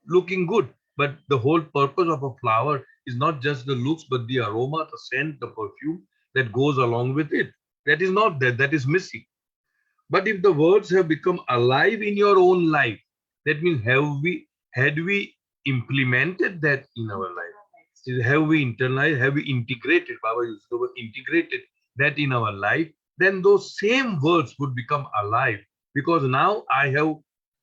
looking good. But the whole purpose of a flower is not just the looks, but the aroma, the scent, the perfume that goes along with it. That is not there. That is missing. But if the words have become alive in your own life, that means had we implemented that in our life? Have we internalized, have we integrated, Baba used the word integrated that in our life, then those same words would become alive because now I have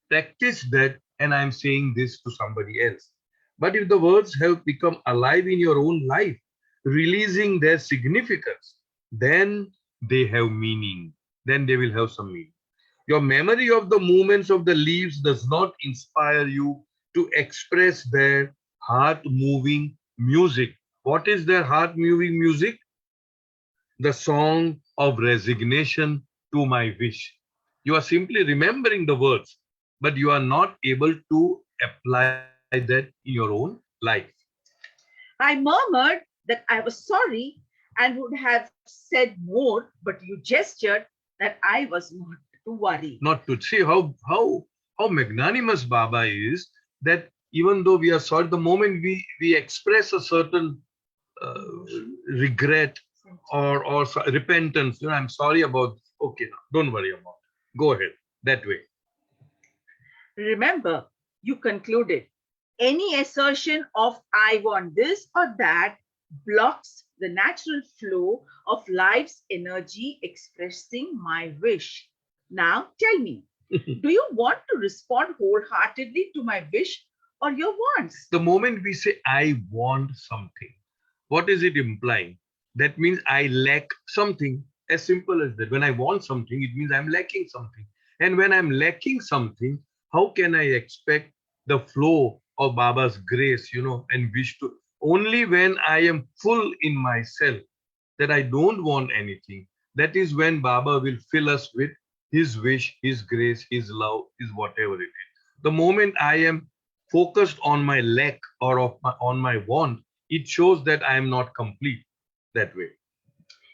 practiced that and I'm saying this to somebody else. But if the words have become alive in your own life, releasing their significance, then they have meaning. then they will have some meaning. Your memory of the movements of the leaves does not inspire you to express their heart moving music. What is their heart moving music? The song of resignation to my wish. You are simply remembering the words, but you are not able to apply that in your own life. I murmured that I was sorry and would have said more, but you gestured that I was not to worry. Not to see how magnanimous Baba is, that even though we are sorry, the moment we express a certain uh, regret or repentance, I'm sorry about this. Okay, now don't worry about it. Go ahead that way. Remember, you concluded, any assertion of I want this or that blocks the natural flow of life's energy expressing my wish. Now tell me, do you want to respond wholeheartedly to my wish or your wants? The moment we say I want something, what is it implying? That means I lack something. As simple as that. When I want something, it means I'm lacking something. And when I'm lacking something, how can I expect the flow of Baba's grace, and wish to? Only when I am full in myself, that I don't want anything, that is when Baba will fill us with his wish, his grace, his love, his whatever it is. The moment I am focused on my lack or on my want, it shows that I am not complete that way.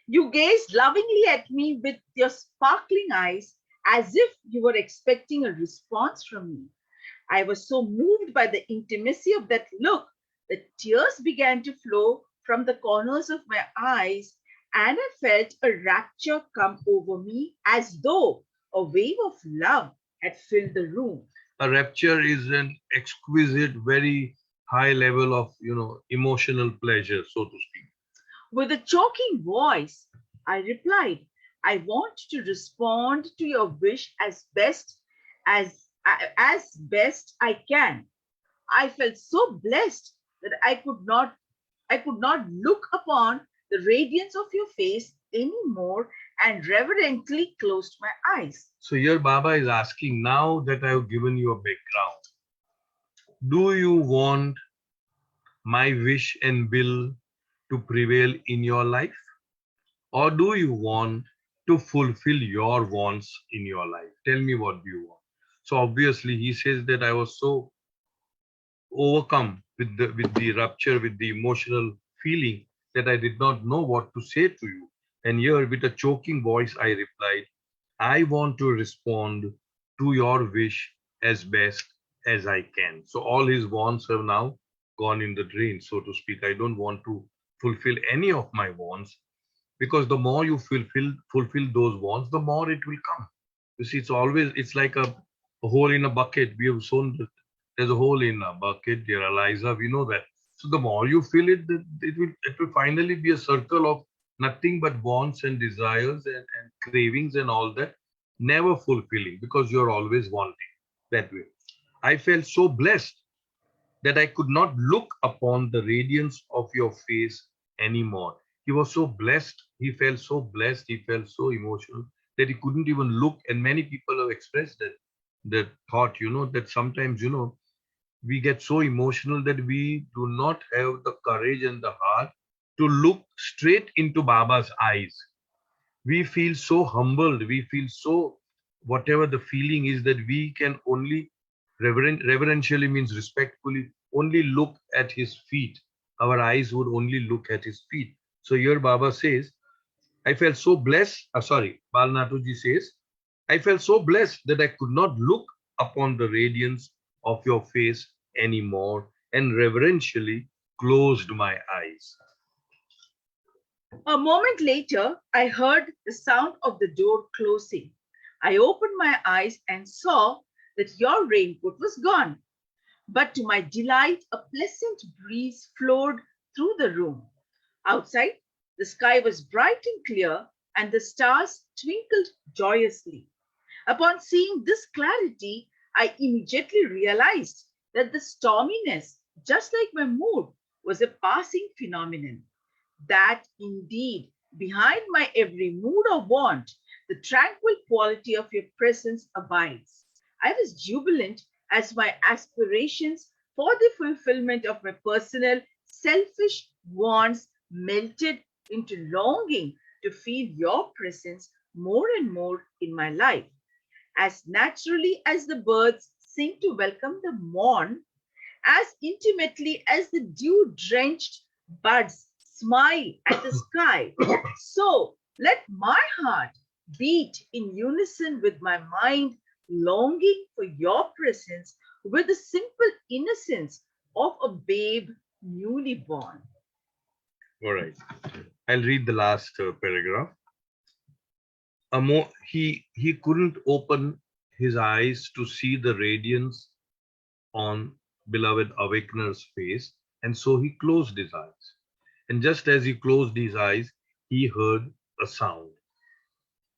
You gazed lovingly at me with your sparkling eyes as if you were expecting a response from me. I was so moved by the intimacy of that look that tears began to flow from the corners of my eyes, and I felt a rapture come over me as though a wave of love had filled the room. A rapture is an exquisite, very high level of emotional pleasure, so to speak. With a choking voice, I replied, I want to respond to your wish as as best I can. I felt so blessed that I could not look upon the radiance of your face any more and reverently closed my eyes. So here Baba is asking, now that I have given you a background, do you want my wish and will to prevail in your life? Or do you want to fulfill your wants in your life? Tell me, what do you want? So obviously he says that I was so overcome with the rupture, with the emotional feeling, that I did not know what to say to you. And here with a choking voice I replied, I want to respond to your wish as best as I can. So all his wants have now gone in the drain, so to speak. I don't want to fulfill any of my wants, because the more you fulfill those wants, the more it will come. You see, it's like a hole in a bucket. We have sown that there's a hole in a bucket, dear Eliza, we know that. So the more you fill it, it will finally be a circle of nothing but wants and desires and cravings and all that, never fulfilling, because you're always wanting that way. I felt so blessed that I could not look upon the radiance of your face anymore. He was so blessed, he felt so blessed, he felt so emotional that he couldn't even look. And many people have expressed that thought, that sometimes, we get so emotional that we do not have the courage and the heart to look straight into Baba's eyes. We feel so humbled, we feel so, whatever the feeling is, that we can only reverentially, means respectfully, only look at his feet. Our eyes would only look at his feet. So here Baba says, I felt so blessed. Sorry, Bal Natuji says, I felt so blessed that I could not look upon the radiance of your face anymore, and reverentially closed my eyes. A moment later, I heard the sound of the door closing. I opened my eyes and saw that your raincoat was gone. But to my delight, a pleasant breeze flowed through the room. Outside, the sky was bright and clear, and the stars twinkled joyously. Upon seeing this clarity, I immediately realized that the storminess, just like my mood, was a passing phenomenon. That indeed, behind my every mood or want, The tranquil quality of your presence abides. I was jubilant as my aspirations for the fulfillment of my personal selfish wants melted into longing to feel your presence more and more in my life. As naturally as the birds sing to welcome the morn, as intimately as the dew drenched buds smile at the sky, so let my heart beat in unison with my mind, longing for your presence with the simple innocence of a babe newly born. All right. I'll read the last paragraph. He couldn't open his eyes to see the radiance on beloved Awakener's face, and so he closed his eyes. And just as he closed his eyes, he heard a sound.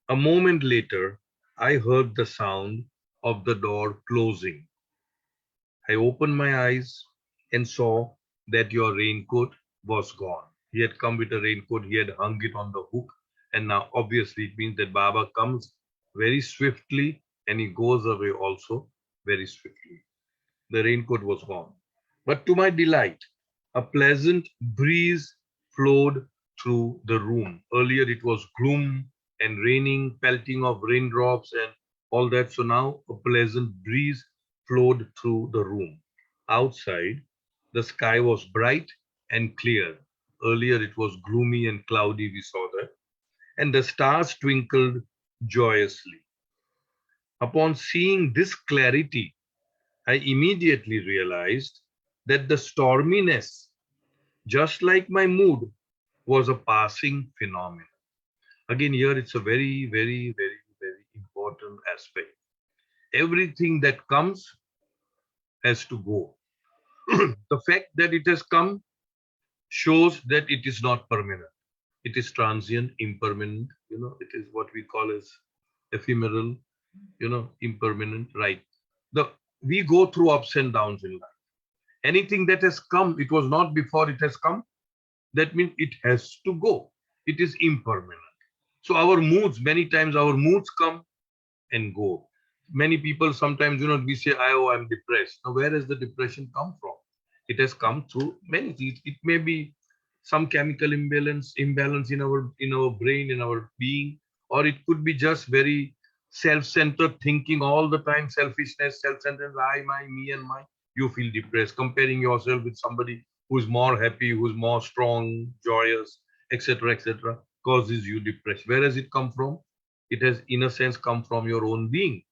A moment later, I heard the sound of the door closing. I opened my eyes and saw that your raincoat was gone. He had come with a raincoat, he had hung it on the hook, and now obviously it means that Baba comes very swiftly and he goes away also very swiftly. The raincoat was gone. But to my delight, a pleasant breeze flowed through the room. Earlier it was gloom and raining, pelting of raindrops and all that. So now a pleasant breeze flowed through the room. Outside, the sky was bright and clear. Earlier it was gloomy and cloudy, we saw that. And the stars twinkled joyously. Upon seeing this clarity, I immediately realized that the storminess, just like my mood, was a passing phenomenon. Again, here it's a very, very, very, very important aspect. Everything that comes has to go. The fact that it has come shows that it is not permanent. It is transient, impermanent. It is what we call as ephemeral, impermanent, right? The We go through ups and downs in life. Anything that has come, it was not before it has come. That means it has to go. It is impermanent. So our moods, many times our moods come and go. Many people sometimes, we say, oh, I'm depressed. Now, where has the depression come from? It has come through many things. It may be some chemical imbalance in our brain, in our being, or it could be just very self-centered thinking all the time, selfishness, self-centered, I, my, me, and my. You feel depressed, comparing yourself with somebody who's more happy, who's more strong, joyous, etc., causes you depression. Where has it come from? It has, in a sense, come from your own being.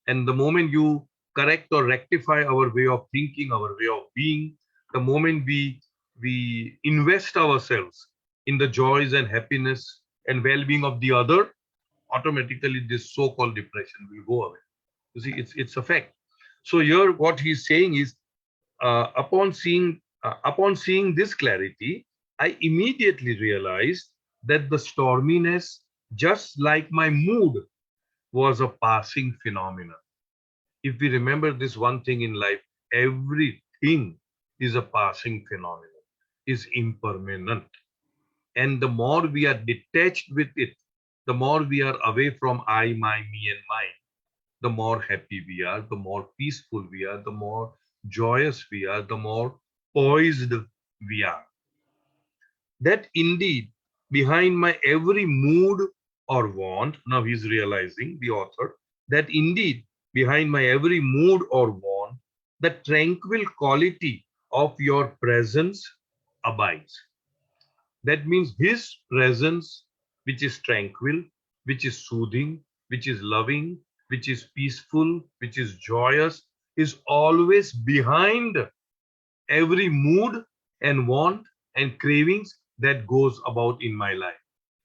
And the moment you correct or rectify our way of thinking, our way of being, the moment we invest ourselves in the joys and happiness and well-being of the other, automatically this so-called depression will go away. You see, it's a fact. So here, what he's saying is, upon seeing this clarity, I immediately realized that the storminess, just like my mood, was a passing phenomenon. If we remember this one thing in life, everything is a passing phenomenon, is impermanent. And the more we are detached with it, the more we are away from I, my, me, and mine, the more happy we are, the more peaceful we are, the more joyous we are, the more poised we are. That indeed, behind my every mood or want, now he's realizing, the author, that indeed, behind my every mood or want, the tranquil quality of your presence abides. That means his presence, which is tranquil, which is soothing, which is loving, which is peaceful, which is joyous, is always behind every mood and want and cravings that goes about in my life.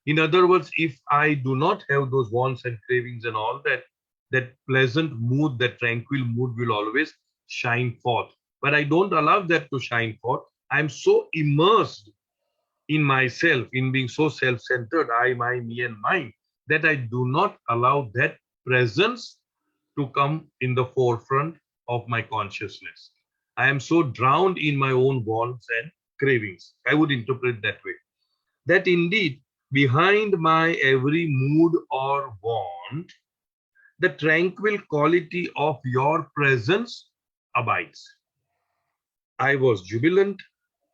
In other words, if I do not have those wants and cravings and all that, that pleasant mood, that tranquil mood will always shine forth. But I don't allow that to shine forth. I'm so immersed in myself, in being so self-centered, I, my, me, and mine, that I do not allow that presence to come in the forefront of my consciousness. I am so drowned in my own wants and cravings. I would interpret that way. That indeed, Behind my every mood or want, the tranquil quality of your presence abides. I was jubilant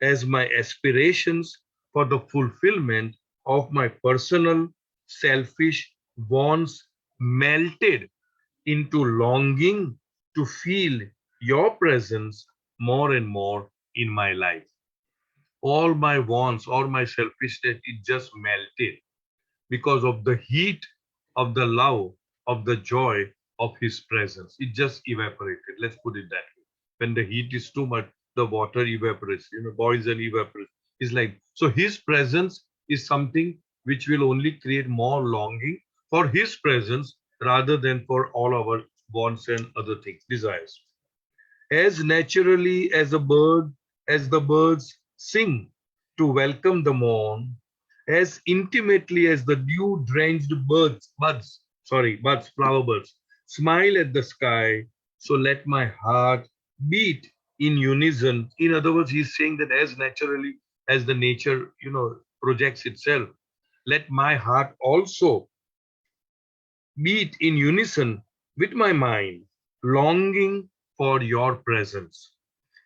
as my aspirations for the fulfillment of my personal, selfish wants melted into longing to feel your presence more and more in my life. All my wants, all my selfishness, it just melted because of the heat of the love, of the joy of his presence. It just evaporated. Let's put it that way. When the heat is too much, the water evaporates, boils and evaporates. It's like, so his presence is something which will only create more longing for his presence rather than for all our wants and other things, desires. As naturally as the birds sing to welcome the morn, as intimately as the dew-drenched flower birds, smile at the sky, so let my heart beat in unison. In other words, he's saying that as naturally as the nature, projects itself, let my heart also beat in unison with my mind, longing for your presence,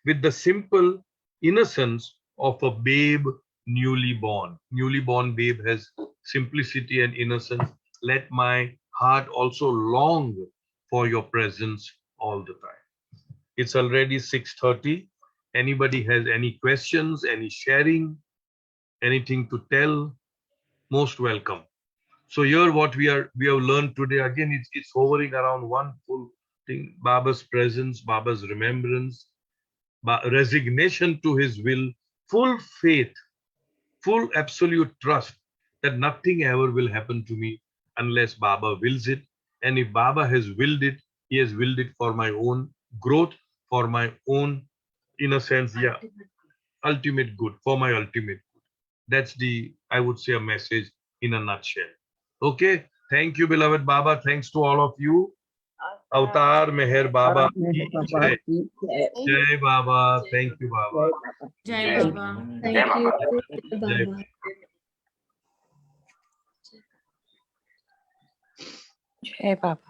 with the simple innocence of a babe newly born. Newly born babe has simplicity and innocence. Let my heart also long for your presence all the time. It's already 6:30. Anybody has any questions, any sharing, anything to tell? Most welcome. So here what we have learned today, again, it's hovering around one full thing: Baba's presence, Baba's remembrance, resignation to his will, full faith, full absolute trust that nothing ever will happen to me unless Baba wills it. And if Baba has willed it, he has willed it for my own growth, for my own, in a sense, ultimate good, for my ultimate good. That's the, I would say, a message in a nutshell. Okay. Thank you, beloved Baba. Thanks to all of you. Avatar Meher Baba ki jai. Jai Baba. Thank you, Baba. Jai Jai Baba. Thank you, Jai. Baba. Hey, Baba.